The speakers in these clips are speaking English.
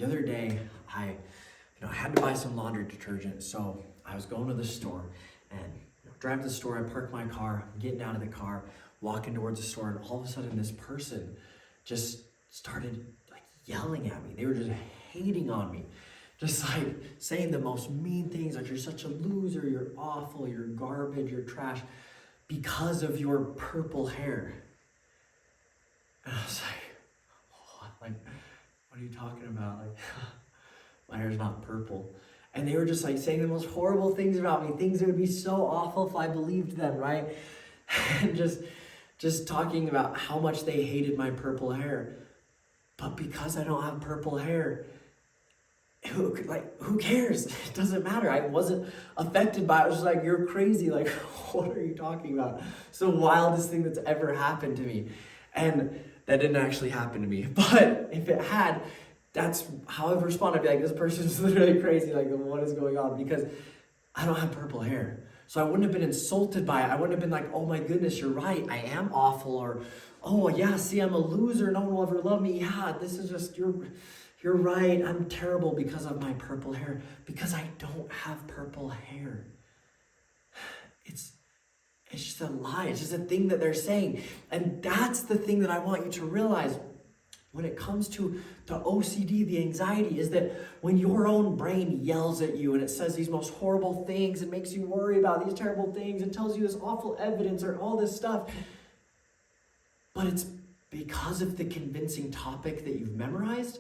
The other day, I had to buy some laundry detergent, so I was going to the store and drive to the store. I park my car, I'm getting out of the car, walking towards the store, and all of a sudden this person just started like yelling at me. They were just hating on me, just like saying the most mean things, like you're such a loser, you're awful, you're garbage, you're trash, because of your purple hair. And I was like, what are you talking about? Like, my hair's not purple. And they were just like saying the most horrible things about me, things that would be so awful if I believed them, right? And just talking about how much they hated my purple hair. But because I don't have purple hair, who cares? It doesn't matter. I wasn't affected by it. I was just like, you're crazy. Like, what are you talking about? It's the wildest thing that's ever happened to me. And that didn't actually happen to me. But if it had, that's how I would respond. I'd be like, this person's literally crazy. Like, what is going on? Because I don't have purple hair. So I wouldn't have been insulted by it. I wouldn't have been like, oh my goodness, you're right, I am awful. Or, oh yeah, see, I'm a loser. No one will ever love me. Yeah, this is just, you're right. I'm terrible because of my purple hair. Because I don't have purple hair. It's just a lie. It's just a thing that they're saying. And that's the thing that I want you to realize when it comes to the OCD, the anxiety, is that when your own brain yells at you and it says these most horrible things and makes you worry about these terrible things and tells you this awful evidence or all this stuff, but it's because of the convincing topic that you've memorized,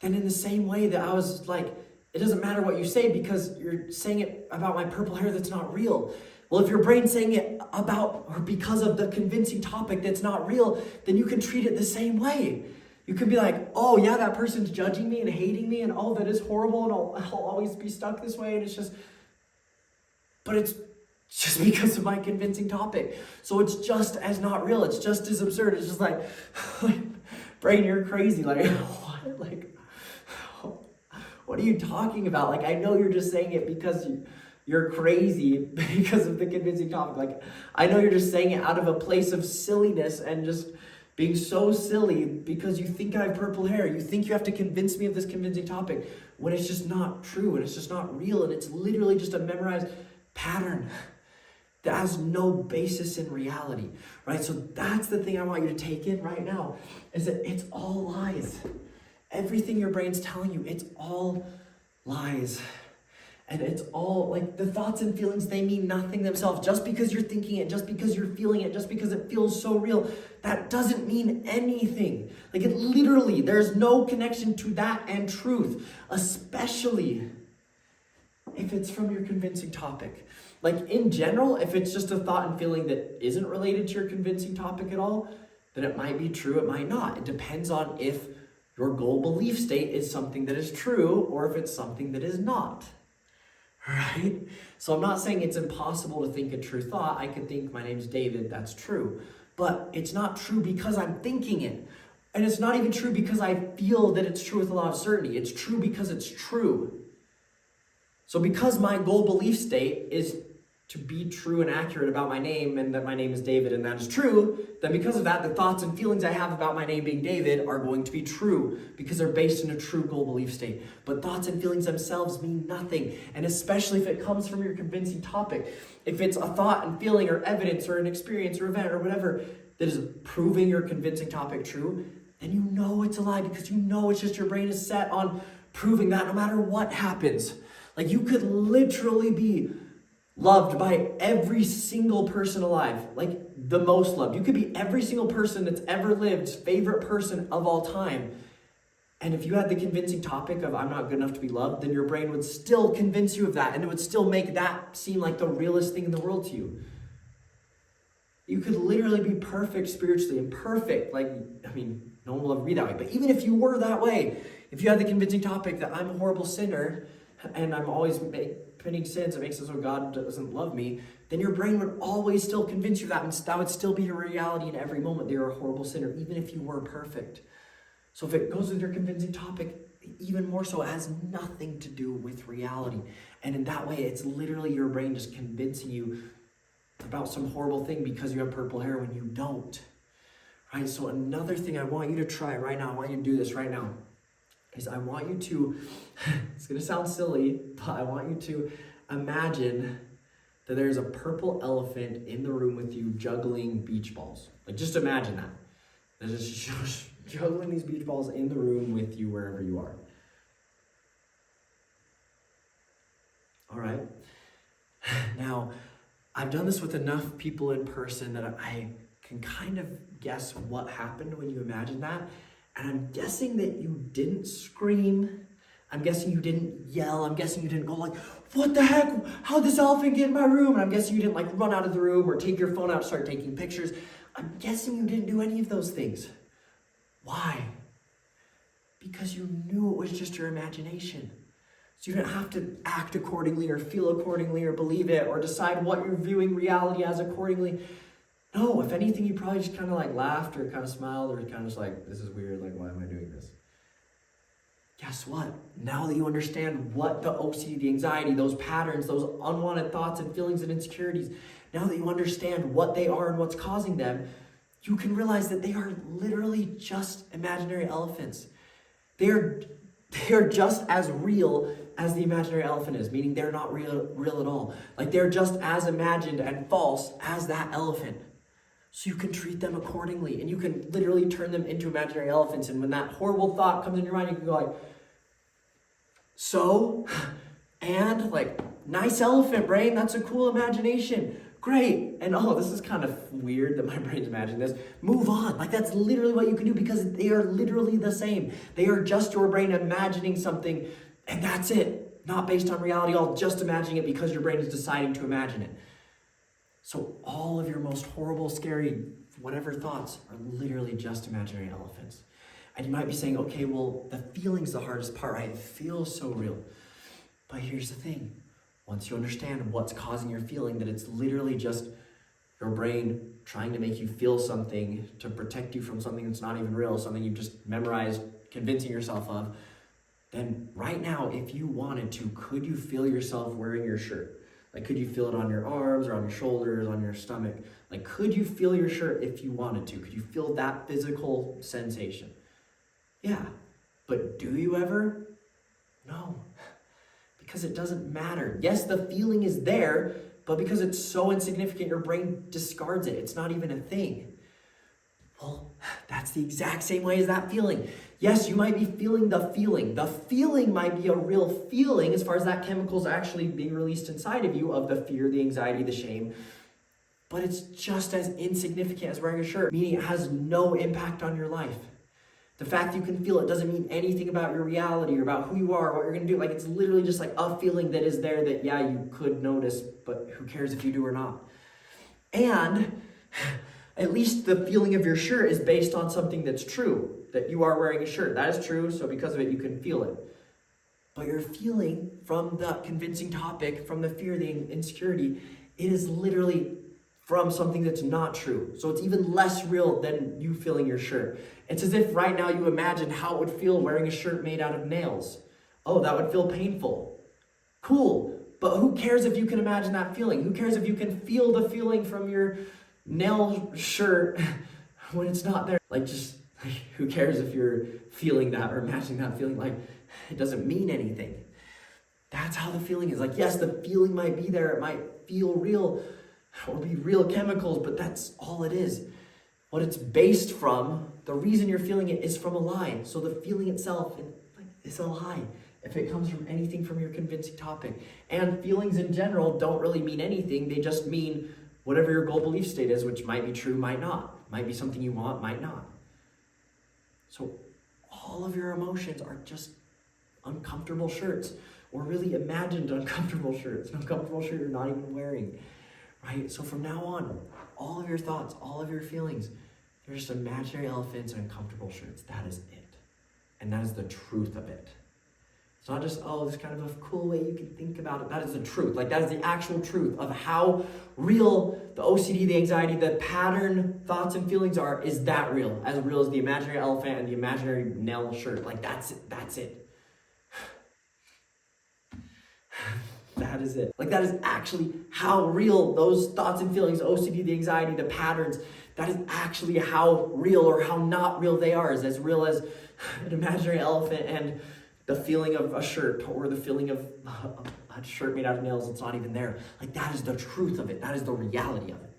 then in the same way that I was like, it doesn't matter what you say because you're saying it about my purple hair that's not real. Well, if your brain's saying it about or because of the convincing topic that's not real, then you can treat it the same way. You can be like, oh yeah, that person's judging me and hating me and oh, that is horrible and I'll always be stuck this way. And it's just, but it's just because of my convincing topic. So it's just as not real. It's just as absurd. It's just like, brain, you're crazy. Like, what? Like, what are you talking about? Like, I know you're just saying it because you're crazy because of the convincing topic. Like, I know you're just saying it out of a place of silliness and just being so silly because you think I have purple hair. You think you have to convince me of this convincing topic when it's just not true and it's just not real and it's literally just a memorized pattern that has no basis in reality, right? So that's the thing I want you to take in right now, is that it's all lies. Everything your brain's telling you, it's all lies. And it's all, like, the thoughts and feelings, they mean nothing themselves. Just because you're thinking it, just because you're feeling it, just because it feels so real, that doesn't mean anything. Like, it literally, there's no connection to that and truth, especially if it's from your convincing topic. Like, in general, if it's just a thought and feeling that isn't related to your convincing topic at all, then it might be true, it might not. It depends on if your goal belief state is something that is true or if it's something that is not. Right? So I'm not saying it's impossible to think a true thought. I could think my name's David, that's true. But it's not true because I'm thinking it. And it's not even true because I feel that it's true with a lot of certainty. It's true because it's true. So because my goal belief state is to be true and accurate about my name and that my name is David and that is true, then because of that, the thoughts and feelings I have about my name being David are going to be true because they're based in a true goal belief state. But thoughts and feelings themselves mean nothing. And especially if it comes from your convincing topic, if it's a thought and feeling or evidence or an experience or event or whatever that is proving your convincing topic true, then you know it's a lie because you know it's just your brain is set on proving that no matter what happens. Like, you could literally be loved by every single person alive, like the most loved. You could be every single person that's ever lived's favorite person of all time. And if you had the convincing topic of I'm not good enough to be loved, then your brain would still convince you of that. And it would still make that seem like the realest thing in the world to you. You could literally be perfect spiritually and perfect. Like, I mean, no one will ever be that way. But even if you were that way, if you had the convincing topic that I'm a horrible sinner and I'm always committing sins that makes it so God doesn't love me, then your brain would always still convince you that, and that would still be your reality in every moment that you're a horrible sinner, even if you were perfect. So if it goes with your convincing topic, even more so, it has nothing to do with reality. And in that way, it's literally your brain just convincing you about some horrible thing because you have purple hair when you don't. Right? So another thing I want you to try right now, I want you to do this right now. is I want you to, it's gonna sound silly, but I want you to imagine that there's a purple elephant in the room with you juggling beach balls. Like, just imagine that. They're just juggling these beach balls in the room with you wherever you are. All right. Now, I've done this with enough people in person that I can kind of guess what happened when you imagine that. And I'm guessing that you didn't scream. I'm guessing you didn't yell. I'm guessing you didn't go like, what the heck? How'd this elephant get in my room? And I'm guessing you didn't like run out of the room or take your phone out and start taking pictures. I'm guessing you didn't do any of those things. Why? Because you knew it was just your imagination. So you didn't have to act accordingly or feel accordingly or believe it or decide what you're viewing reality as accordingly. No, if anything, you probably just kind of like laughed or kind of smiled or kind of just like, this is weird, like, why am I doing this? Guess what? Now that you understand what the OCD, the anxiety, those patterns, those unwanted thoughts and feelings and insecurities, now that you understand what they are and what's causing them, you can realize that they are literally just imaginary elephants. They are just as real as the imaginary elephant is, meaning they're not real at all. Like, they're just as imagined and false as that elephant. So you can treat them accordingly, and you can literally turn them into imaginary elephants. And when that horrible thought comes in your mind, you can go like, so, and like, nice elephant brain, that's a cool imagination. Great. And oh, this is kind of weird that my brain's imagining this. Move on. Like, that's literally what you can do because they are literally the same. They are just your brain imagining something, and that's it. Not based on reality, all just imagining it because your brain is deciding to imagine it. So all of your most horrible, scary, whatever thoughts are literally just imaginary elephants. And you might be saying, okay, well, the feeling's the hardest part, right? It feels so real. But here's the thing. Once you understand what's causing your feeling, that it's literally just your brain trying to make you feel something to protect you from something that's not even real, something you've just memorized, convincing yourself of, then right now, if you wanted to, could you feel yourself wearing your shirt? Like, could you feel it on your arms or on your shoulders, on your stomach? Like, could you feel your shirt if you wanted to? Could you feel that physical sensation? Yeah, but do you ever? No, because it doesn't matter. Yes, the feeling is there, but because it's so insignificant, your brain discards it. It's not even a thing. Well, that's the exact same way as that feeling. Yes, you might be feeling the feeling. The feeling might be a real feeling as far as that chemical is actually being released inside of you of the fear, the anxiety, the shame. But it's just as insignificant as wearing a shirt, meaning it has no impact on your life. The fact you can feel it doesn't mean anything about your reality or about who you are, or what you're going to do. Like, it's literally just like a feeling that is there that, yeah, you could notice, but who cares if you do or not? And at least the feeling of your shirt is based on something that's true, that you are wearing a shirt. That is true, so because of it, you can feel it. But your feeling from the convincing topic, from the fear, the insecurity, it is literally from something that's not true. So it's even less real than you feeling your shirt. It's as if right now you imagine how it would feel wearing a shirt made out of nails. Oh, that would feel painful. Cool. But who cares if you can imagine that feeling? Who cares if you can feel the feeling from your nail shirt when it's not there? Like, just who cares if you're feeling that or imagining that feeling? Like, it doesn't mean anything. That's how the feeling is. Like, yes, the feeling might be there. It might feel real or be real chemicals, but that's all it is. What it's based from, the reason you're feeling it is from a lie. So the feeling itself is a lie if it comes from anything from your convincing topic. And feelings in general don't really mean anything. They just mean whatever your goal belief state is, which might be true, might not. Might be something you want, might not. So all of your emotions are just uncomfortable shirts, or really imagined uncomfortable shirts, an uncomfortable shirt you're not even wearing, right? So from now on, all of your thoughts, all of your feelings, they're just imaginary elephants and uncomfortable shirts. That is it. And that is the truth of it. It's not just, oh, this kind of a cool way you can think about it. That is the truth. Like, that is the actual truth of how real the OCD, the anxiety, the pattern thoughts and feelings are. Is that real? As real as the imaginary elephant and the imaginary nail shirt. Like, that's it. That's it. That is it. Like, that is actually how real those thoughts and feelings, OCD, the anxiety, the patterns, that is actually how real or how not real they are. Is as real as an imaginary elephant and the feeling of a shirt, or the feeling of a shirt made out of nails that's not even there. Like, that is the truth of it. That is the reality of it.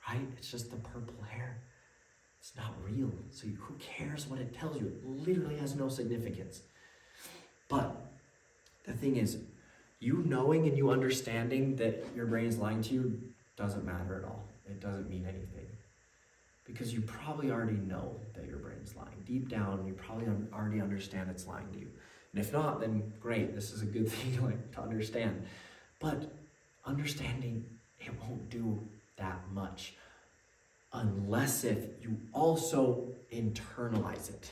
Right? It's just the purple hair. It's not real. So who cares what it tells you? It literally has no significance. But the thing is, you knowing and you understanding that your brain is lying to you doesn't matter at all. It doesn't mean anything. Because you probably already know that your brain's lying. Deep down, you probably already understand it's lying to you. And if not, then great. This is a good thing to understand. But understanding, it won't do that much. Unless if you also internalize it.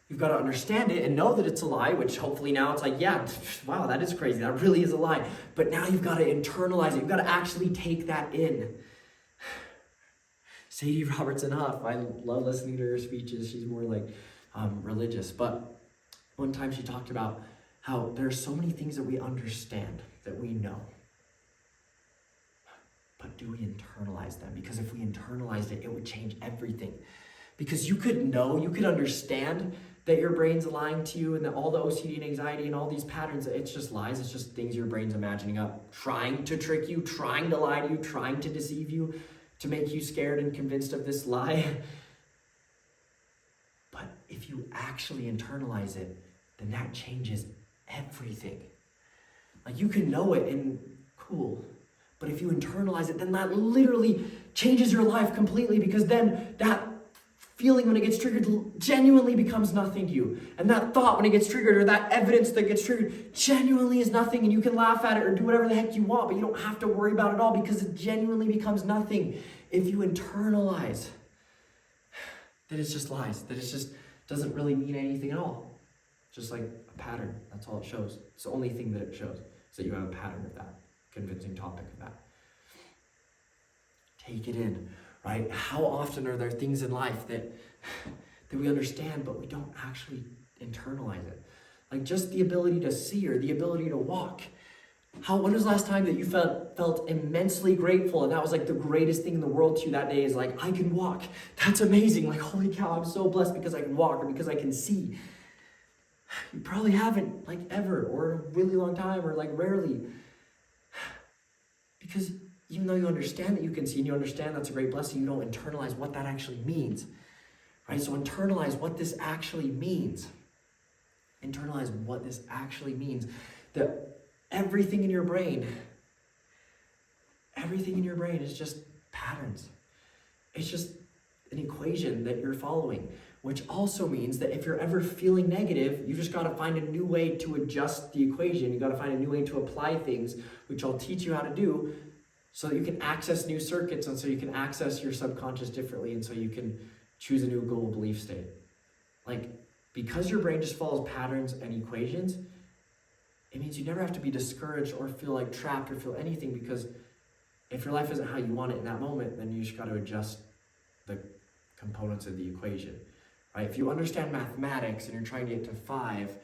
You've got to understand it and know that it's a lie, which hopefully now it's like, yeah, wow, that is crazy. That really is a lie. But now you've got to internalize it. You've got to actually take that in. Sadie Robertson Huff, I love listening to her speeches. She's more like religious. But one time she talked about how there are so many things that we understand, that we know. But do we internalize them? Because if we internalized it, it would change everything. Because you could know, you could understand that your brain's lying to you and that all the OCD and anxiety and all these patterns, it's just lies. It's just things your brain's imagining up, trying to trick you, trying to lie to you, trying to deceive you, to make you scared and convinced of this lie. But if you actually internalize it, then that changes everything. Like, you can know it and cool. But if you internalize it, then that literally changes your life completely, because then that feeling when it gets triggered genuinely becomes nothing to you. And that thought when it gets triggered, or that evidence that gets triggered, genuinely is nothing, and you can laugh at it or do whatever the heck you want, but you don't have to worry about it all because it genuinely becomes nothing if you internalize that it's just lies, that it just doesn't really mean anything at all. Just like a pattern, that's all it shows. It's the only thing that it shows, is that you have a pattern of that, convincing topic of that. Take it in. Right? How often are there things in life that we understand, but we don't actually internalize it? Like just the ability to see or the ability to walk. When was the last time that you felt immensely grateful, and that was like the greatest thing in the world to you that day, is like, I can walk. That's amazing. Like, holy cow, I'm so blessed because I can walk or because I can see. You probably haven't, like, ever, or in a really long time, or like rarely. Because even though you understand that you can see and you understand that's a great blessing, you don't internalize what that actually means, right? So internalize what this actually means. Internalize what this actually means. That everything in your brain is just patterns. It's just an equation that you're following, which also means that if you're ever feeling negative, you just got to find a new way to adjust the equation. You got to find a new way to apply things, which I'll teach you how to do, so that you can access new circuits, and so you can access your subconscious differently, and so you can choose a new goal belief state. Like, because your brain just follows patterns and equations, it means you never have to be discouraged or feel like trapped or feel anything, because if your life isn't how you want it in that moment, then you just got to adjust the components of the equation, right? If you understand mathematics and you're trying to get to 5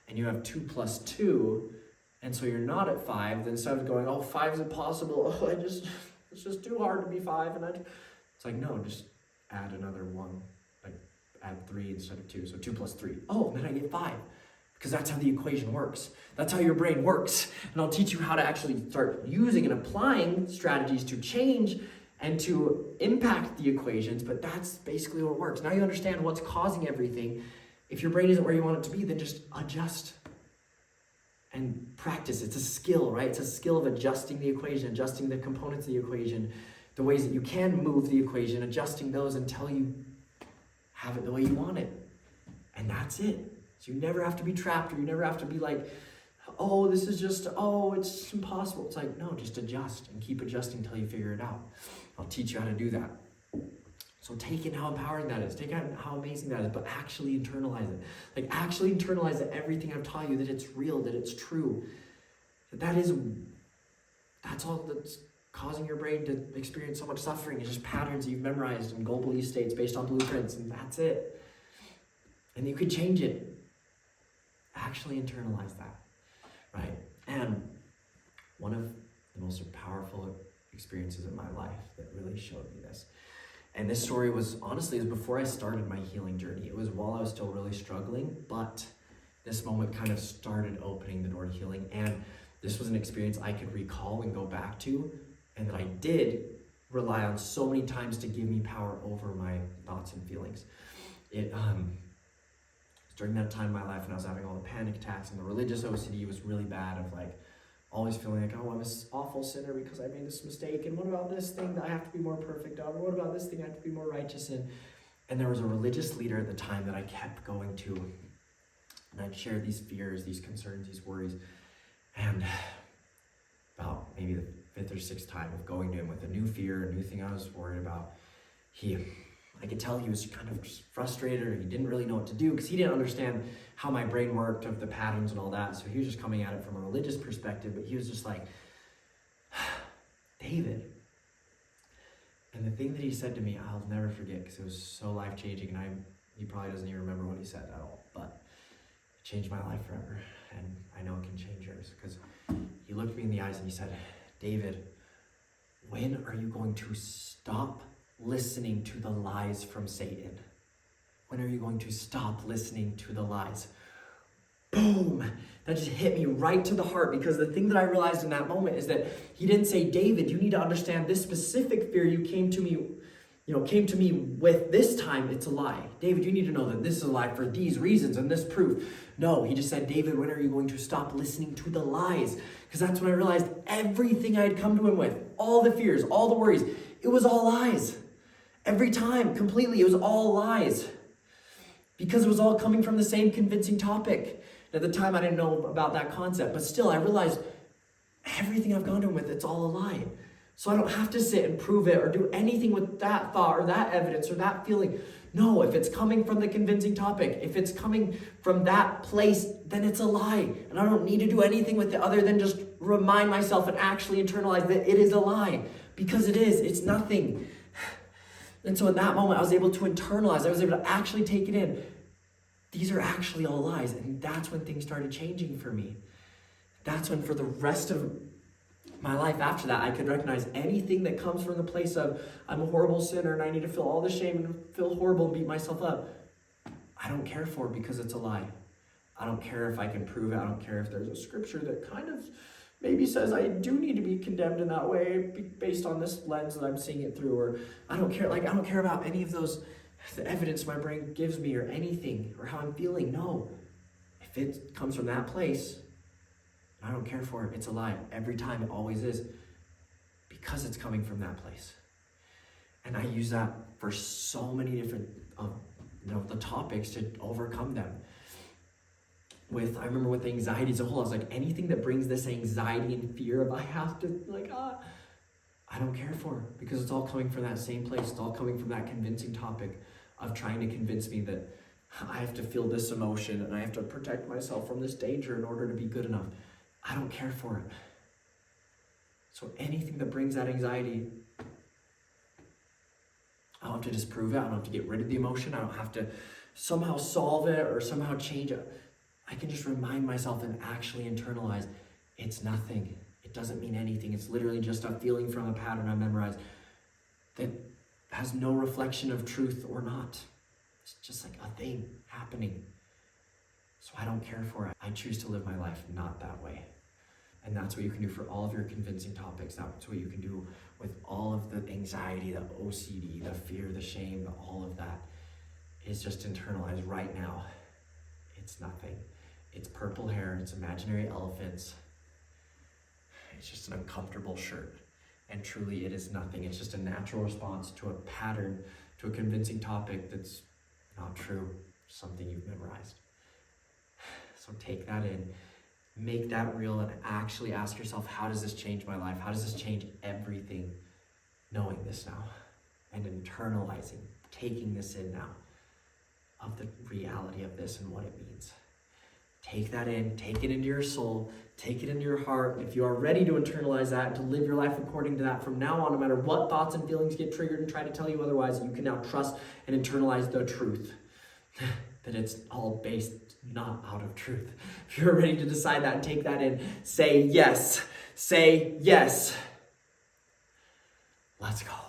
and you have 2 plus 2, and so you're not at 5, then instead of going, oh, 5 is impossible, oh, it's just too hard to be 5, it's like, no, just add another 1, like add 3 instead of 2, so 2 plus 3. Oh, then I get 5, because that's how the equation works. That's how your brain works. And I'll teach you how to actually start using and applying strategies to change and to impact the equations, but that's basically what works. Now you understand what's causing everything. If your brain isn't where you want it to be, then just adjust. And practice. It's a skill, right? It's a skill of adjusting the equation, adjusting the components of the equation, the ways that you can move the equation, adjusting those until you have it the way you want it. And that's it. So you never have to be trapped, or you never have to be like, oh, this is just, oh, it's impossible. It's like, no, just adjust and keep adjusting until you figure it out. I'll teach you how to do that. So take in how empowering that is. Take in how amazing that is, but actually internalize it. Like, actually internalize that everything I've taught you, that it's real, that it's true. That's all that's causing your brain to experience so much suffering. It's just patterns that you've memorized and goal belief states based on blueprints, and that's it. And you could change it. Actually internalize that. right? And one of the most powerful experiences in my life that really showed me this. And this story was before I started my healing journey. It was while I was still really struggling, but this moment kind of started opening the door to healing. And this was an experience I could recall and go back to, and that I did rely on so many times to give me power over my thoughts and feelings. It during that time in my life when I was having all the panic attacks, and the religious OCD was really bad, of like always feeling like, oh, I'm this awful sinner because I made this mistake, and what about this thing that I have to be more perfect of, or what about this thing I have to be more righteous in? And there was a religious leader at the time that I kept going to, and I'd share these fears, these concerns, these worries, and about maybe the fifth or sixth time of going to him with a new fear, a new thing I was worried about, I could tell he was kind of frustrated, or he didn't really know what to do because he didn't understand how my brain worked, of the patterns and all that. So he was just coming at it from a religious perspective, but he was just like, David. And the thing that he said to me, I'll never forget because it was so life-changing, and he probably doesn't even remember what he said at all, but it changed my life forever, and I know it can change yours, because he looked me in the eyes and he said, David, when are you going to stop listening to the lies from Satan? When are you going to stop listening to the lies? Boom! That just hit me right to the heart, because the thing that I realized in that moment is that he didn't say, David, you need to understand this specific fear you came to me with this time, it's a lie. David, you need to know that this is a lie for these reasons and this proof. No, he just said, David, when are you going to stop listening to the lies? Because that's when I realized everything I had come to him with, all the fears, all the worries, it was all lies. Every time, completely, it was all lies. Because it was all coming from the same convincing topic. At the time, I didn't know about that concept, but still, I realized everything I've gone to him with, it's all a lie. So I don't have to sit and prove it or do anything with that thought or that evidence or that feeling. No, if it's coming from the convincing topic, if it's coming from that place, then it's a lie. And I don't need to do anything with it other than just remind myself and actually internalize that it is a lie. Because it is, it's nothing. And so in that moment, I was able to internalize, I was able to actually take it in. These are actually all lies. And that's when things started changing for me. That's when for the rest of my life after that, I could recognize anything that comes from the place of, I'm a horrible sinner and I need to feel all the shame and feel horrible and beat myself up. I don't care for it because it's a lie. I don't care if I can prove it. I don't care if there's a scripture that kind of maybe says I do need to be condemned in that way based on this lens that I'm seeing it through. Or I don't care about any of those, the evidence my brain gives me or anything or how I'm feeling. No. If it comes from that place, I don't care for it. It's a lie. Every time, it always is. Because it's coming from that place. And I use that for so many different the topics to overcome them. I remember with anxiety as a whole, I was like, anything that brings this anxiety and fear of I have to, I don't care for it. Because it's all coming from that same place. It's all coming from that convincing topic of trying to convince me that I have to feel this emotion and I have to protect myself from this danger in order to be good enough. I don't care for it. So anything that brings that anxiety, I don't have to disprove it. I don't have to get rid of the emotion. I don't have to somehow solve it or somehow change it. I can just remind myself and actually internalize it's nothing. It doesn't mean anything. It's literally just a feeling from a pattern I memorized that has no reflection of truth or not. It's just like a thing happening. So I don't care for it. I choose to live my life not that way. And that's what you can do for all of your convincing topics. That's what you can do with all of the anxiety, the OCD, the fear, the shame, all of that is just internalize right now. It's nothing. It's purple hair. It's imaginary elephants. It's just an uncomfortable shirt. And truly it is nothing. It's just a natural response to a pattern, to a convincing topic that's not true, something you've memorized. So take that in, make that real, and actually ask yourself, how does this change my life? How does this change everything? Knowing this now and internalizing, taking this in now of the reality of this and what it means. Take that in, take it into your soul, take it into your heart. If you are ready to internalize that and to live your life according to that from now on, no matter what thoughts and feelings get triggered and try to tell you otherwise, you can now trust and internalize the truth. that it's all based not out of truth. If you're ready to decide that and take that in, say yes. Say yes. Let's go.